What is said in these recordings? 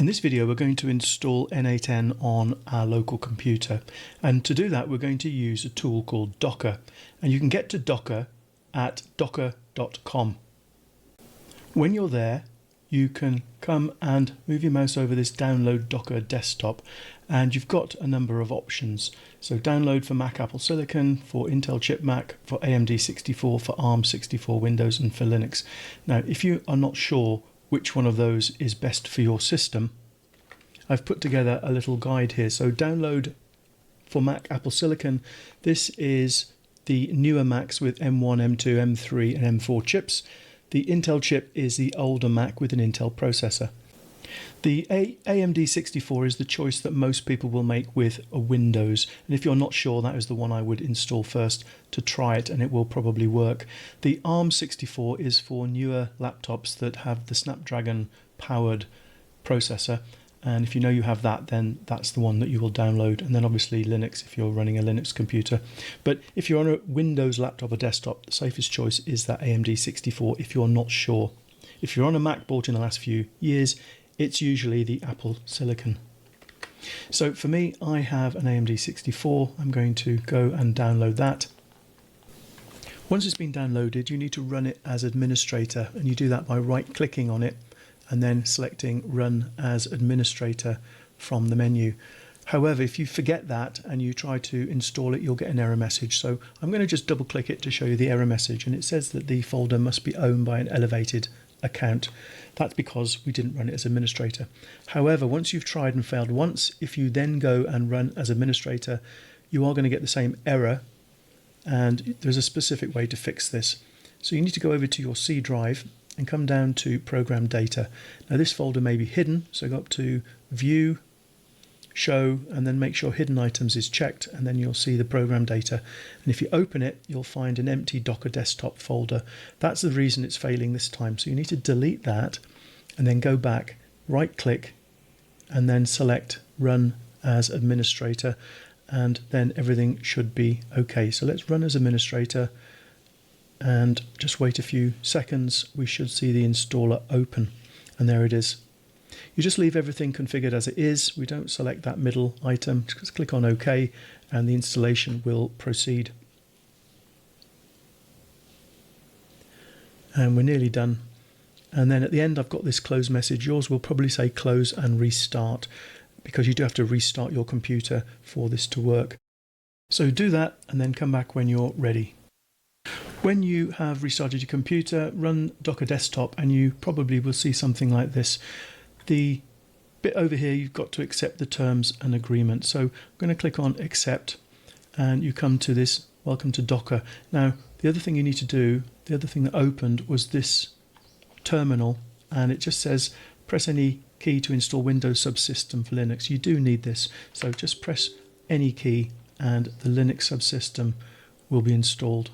In this video we're going to install N8N on our local computer, and to do that we're going to use a tool called Docker, and you can get to Docker at docker.com. When you're there you can come and move your mouse over this download Docker desktop, and you've got a number of options. So download for Mac Apple Silicon, for Intel chip Mac, for AMD 64, for ARM 64 Windows, and for Linux. Now if you are not sure which one of those is best for your system, I've put together a little guide here. So download for Mac Apple Silicon. This is the newer Macs with M1, M2, M3 and M4 chips. The Intel chip is the older Mac with an Intel processor. The AMD 64 is the choice that most people will make with a Windows, and if you're not sure, that is the one I would install first to try it, and it will probably work. The ARM 64 is for newer laptops that have the Snapdragon powered processor, and if you know you have that, then that's the one that you will download. And then obviously Linux if you're running a Linux computer. But if you're on a Windows laptop or desktop, the safest choice is that AMD 64 if you're not sure. If you're on a Mac bought in the last few years, it's usually the Apple Silicon. So for me, I have an AMD 64. I'm going to go and download that. Once it's been downloaded, you need to run it as administrator, and you do that by right-clicking on it and then selecting Run as Administrator from the menu. However, if you forget that and you try to install it, you'll get an error message. So I'm going to just double-click it to show you the error message, and it says that the folder must be owned by an elevated account. That's because we didn't run it as administrator. However, once you've tried and failed once, if you then go and run as administrator, you are going to get the same error, and there's a specific way to fix this. So you need to go over to your C drive and come down to Program Data. Now this folder may be hidden, so go up to View, Show, and then make sure Hidden Items is checked, and then you'll see the program data. And if you open it, you'll find an empty Docker desktop folder. That's the reason it's failing this time. So you need to delete that and then go back, right click, and then select Run as Administrator, and then everything should be okay. So let's run as administrator and just wait a few seconds. We should see the installer open, and there it is. You just leave everything configured as it is. We don't select that middle item. Just click on OK and the installation will proceed. And we're nearly done. And then at the end I've got this close message. Yours will probably say close and restart, because you do have to restart your computer for this to work. So do that and then come back when you're ready. When you have restarted your computer, run Docker Desktop and you probably will see something like this. The bit over here, you've got to accept the terms and agreement. So I'm going to click on accept, and you come to this welcome to Docker. Now the other thing you need to do, the other thing that opened was this terminal, and it just says press any key to install Windows subsystem for Linux. You do need this, so just press any key and the Linux subsystem will be installed.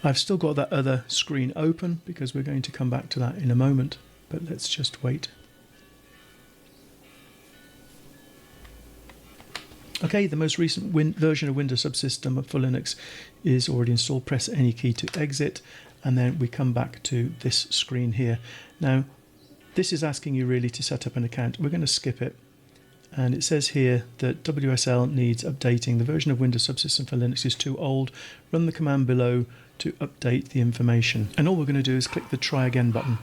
I've still got that other screen open because we're going to come back to that in a moment, but let's just wait. Okay, the most recent version of Windows Subsystem for Linux is already installed. Press any key to exit, and then we come back to this screen here. Now, this is asking you really to set up an account. We're going to skip it. And it says here that WSL needs updating. The version of Windows Subsystem for Linux is too old. Run the command below to update the information. And all we're going to do is click the try again button.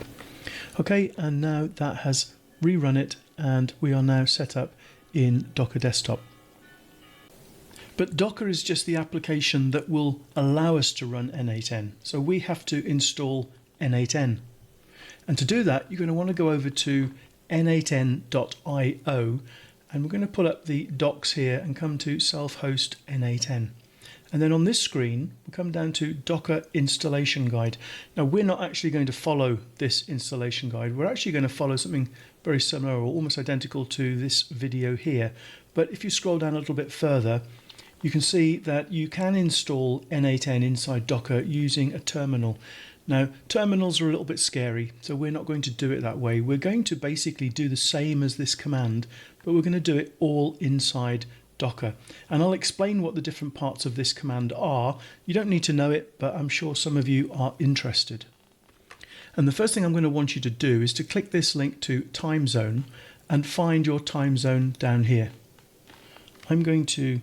Okay, and now that has rerun it, and we are now set up in Docker Desktop. But Docker is just the application that will allow us to run N8N. So we have to install N8N. And to do that, you're going to want to go over to n8n.io, and we're going to pull up the docs here and come to self-host N8N. And then on this screen, we come down to Docker installation guide. Now we're not actually going to follow this installation guide. We're actually going to follow something very similar or almost identical to this video here. But if you scroll down a little bit further, you can see that you can install N8N inside Docker using a terminal. Now, terminals are a little bit scary, so we're not going to do it that way. We're going to basically do the same as this command, but we're going to do it all inside Docker. And I'll explain what the different parts of this command are. You don't need to know it, but I'm sure some of you are interested. And the first thing I'm going to want you to do is to click this link to time zone and find your time zone down here. I'm going to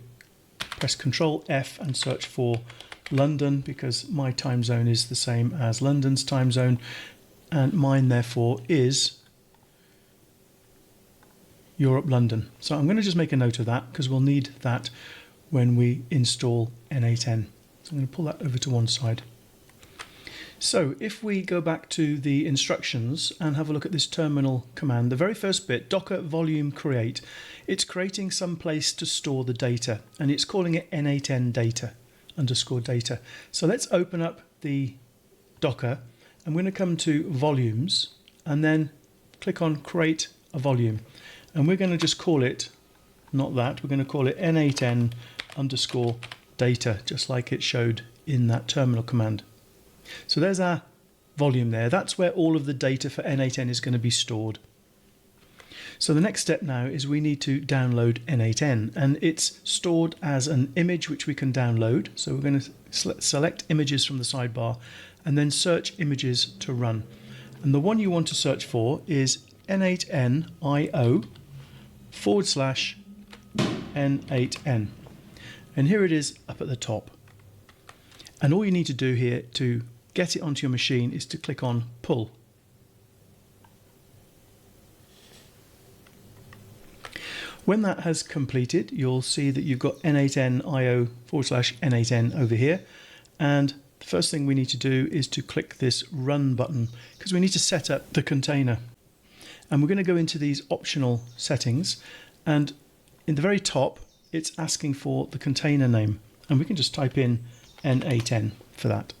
press Control F and search for London because my time zone is the same as London's time zone, and mine therefore is Europe London. So I'm going to just make a note of that because we'll need that when we install N8N. So I'm going to pull that over to one side. So if we go back to the instructions and have a look at this terminal command, the very first bit, docker volume create, it's creating some place to store the data, and it's calling it N8N data underscore data. So let's open up the Docker. I'm going to come to volumes and then click on create a volume. And we're going to just call it, not that, we're going to call it N8N underscore data, just like it showed in that terminal command. So there's our volume there. That's where all of the data for N8N is going to be stored. So the next step now is we need to download N8N, and it's stored as an image which we can download. So we're going to select images from the sidebar and then search images to run. And the one you want to search for is N8N.io/N8N. And here it is up at the top. And all you need to do here to get it onto your machine is to click on pull. When that has completed, you'll see that you've got N8N.io/N8N over here. And the first thing we need to do is to click this run button because we need to set up the container. And we're going to go into these optional settings, and in the very top it's asking for the container name, and we can just type in N8N for that.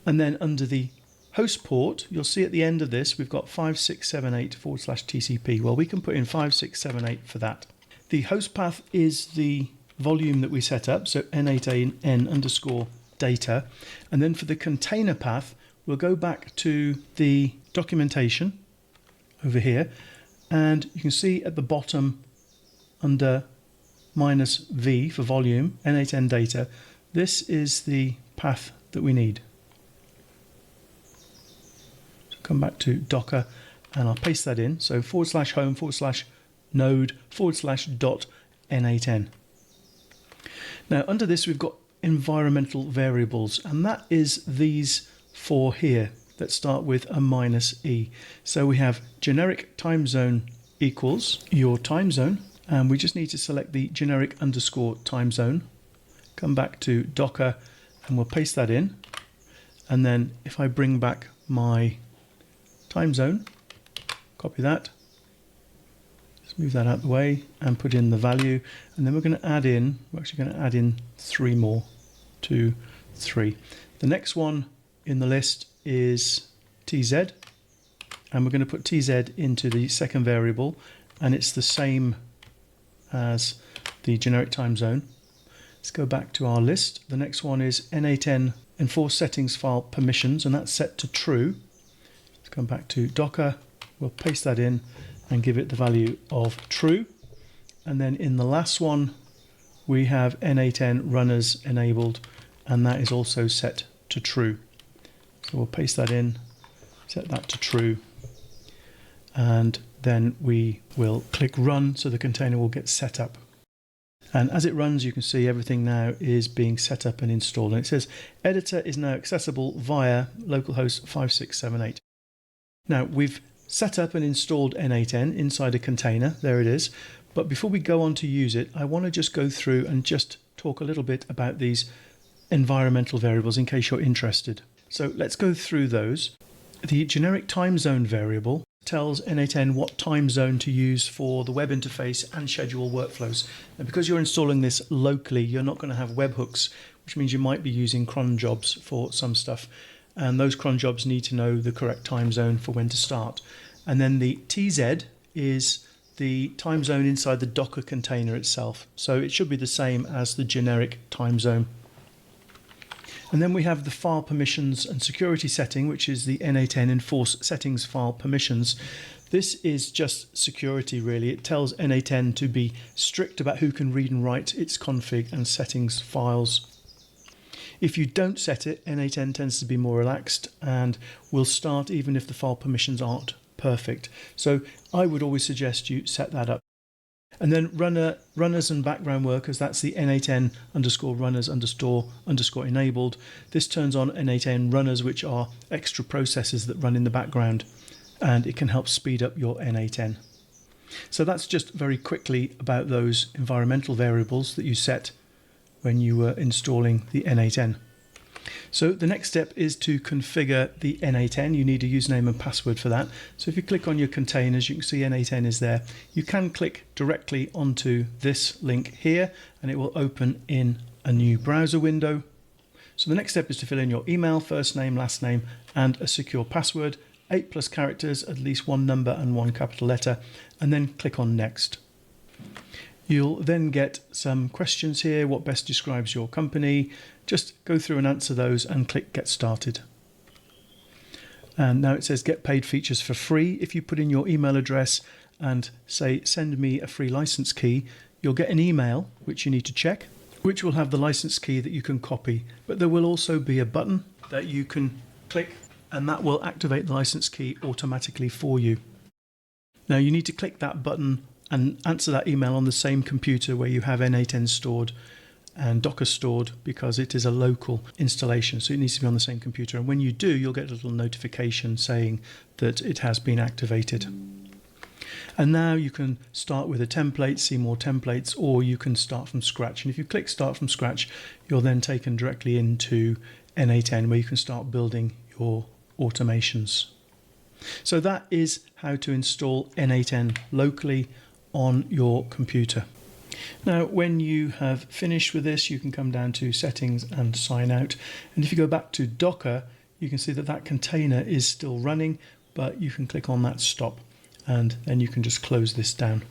And then under the host port, you'll see at the end of this we've got 5678/TCP. Well, we can put in 5678 for that. The host path is the volume that we set up, so N8N underscore data. And then for the container path, we'll go back to the documentation over here, and you can see at the bottom under -v for volume, N8N data, this is the path that we need. So come back to Docker and I'll paste that in. So /home/node/.n8n. Now under this we've got environmental variables, and that is these four here that start with a -e. So we have generic time zone equals your time zone, and we just need to select the generic underscore time zone, come back to Docker and we'll paste that in. And then if I bring back my time zone, copy that, just move that out of the way and put in the value, and then we're going to add in, we're actually going to add in 3 more, 2, 3. The next one in the list is TZ, and we're going to put TZ into the second variable, and it's the same as the generic time zone. Let's go back to our list. The next one is N8N enforce settings file permissions, and that's set to true. Let's come back to Docker, we'll paste that in and give it the value of true. And then in the last one we have N8N runners enabled, and that is also set to true. So we'll paste that in, set that to true, and then we will click run so the container will get set up. And as it runs, you can see everything now is being set up and installed. And it says editor is now accessible via localhost 5678. Now we've set up and installed N8N inside a container. There it is. But before we go on to use it, I want to just go through and just talk a little bit about these environmental variables in case you're interested. So let's go through those. The generic time zone variable tells N8N what time zone to use for the web interface and schedule workflows. And because you're installing this locally, you're not going to have webhooks, which means you might be using cron jobs for some stuff. And those cron jobs need to know the correct time zone for when to start. And then the TZ is the time zone inside the Docker container itself. So it should be the same as the generic time zone. And then we have the file permissions and security setting, which is the N8N enforce settings file permissions. This is just security really. It tells N8N to be strict about who can read and write its config and settings files. If you don't set it, N8N tends to be more relaxed and will start even if the file permissions aren't perfect. So I would always suggest you set that up. And then runners and background workers, that's the N8N _runners _ enabled. This turns on N8N runners, which are extra processes that run in the background, and it can help speed up your N8N. So that's just very quickly about those environmental variables that you set when you were installing the N8N. So the next step is to configure the N8N. You need a username and password for that. So if you click on your containers, you can see N8N is there. You can click directly onto this link here and it will open in a new browser window. So the next step is to fill in your email, first name, last name, and a secure password, 8+ characters, at least 1 number and 1 capital letter, and then click on next. You'll then get some questions here. What best describes your company? Just go through and answer those and click Get Started. And now it says Get Paid Features for free. If you put in your email address and say send me a free license key, you'll get an email which you need to check, which will have the license key that you can copy. But there will also be a button that you can click and that will activate the license key automatically for you. Now you need to click that button and answer that email on the same computer where you have N8N stored and Docker stored, because it is a local installation, so it needs to be on the same computer. And when you do, you'll get a little notification saying that it has been activated. And now you can start with a template, see more templates, or you can start from scratch. And if you click Start from Scratch, you're then taken directly into N8N where you can start building your automations. So that is how to install N8N locally on your computer. Now, when you have finished with this, you can come down to Settings and Sign Out. And if you go back to Docker, you can see that that container is still running, but you can click on that Stop, and then you can just close this down.